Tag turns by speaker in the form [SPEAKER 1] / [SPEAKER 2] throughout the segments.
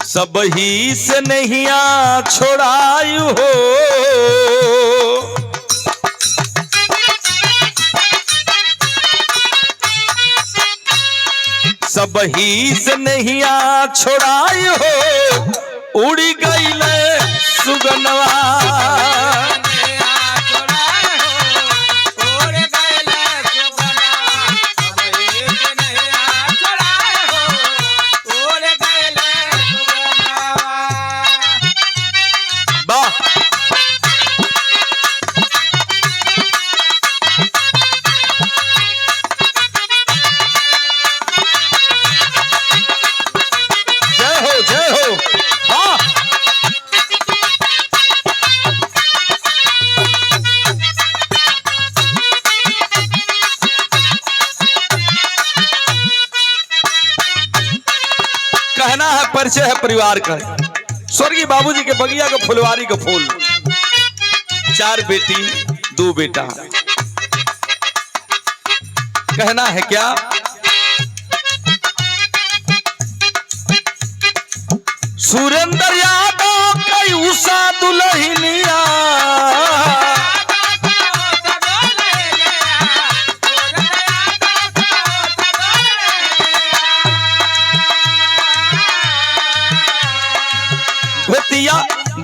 [SPEAKER 1] सब ही से नहिया छोड़ायु हो, सब ही से नहिया छोड़ायु हो, उड़ी गईले सुगनवा। कहना है परिचय है परिवार का। स्वर्गीय बाबूजी के बगिया का फुलवारी का फूल, 4 बेटी 2 बेटा। कहना है क्या, सुरेंद्र यादव कई उषा दुल्हनिया,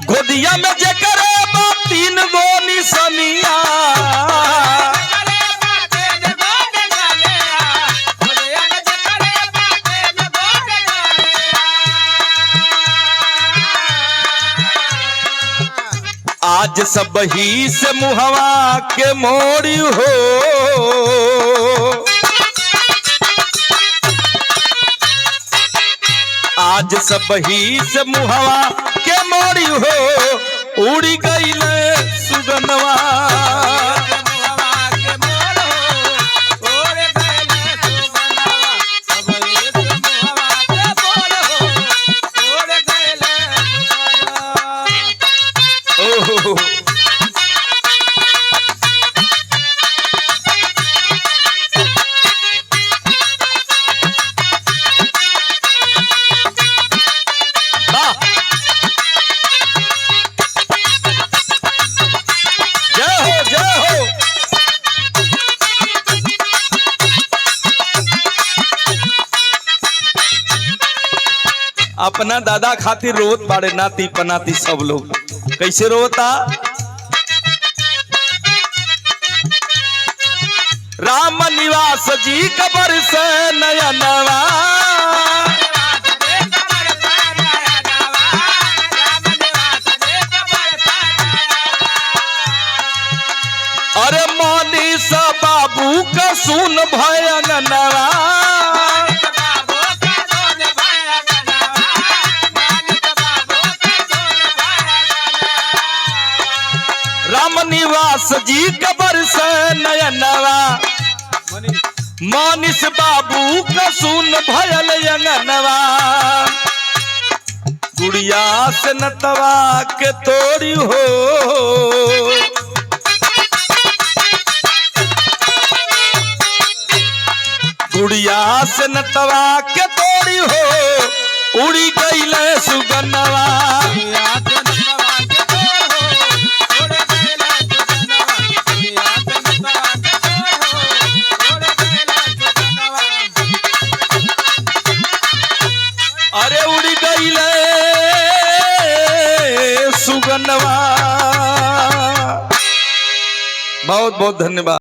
[SPEAKER 1] गोदिया में जेकरे 3 गो निसनिया, आज सब ही से मुहवा के मोड़ी हो, आज सब ही से मुहवा के मोड़ी हो, उड़ी गईले सुगनवा। अपना दादा खातिर रोत बाड़े नाती पनाती सब लोग। कैसे रोता, राम निवास जी कबर से नयनवा, अरे मोनीस बाबू का सुन भयंगनवा, राम निवास जी कबर से नयनवा, मोनिस बाबू का सुन भयल यंगनवा, गुड़िया से नतवा के तोड़ी हो, गुड़िया से नतवा के तोड़ी हो, उड़ी गईले सुगनवा। अरे उड़ी गईले सुगनवा। बहुत बहुत धन्यवाद।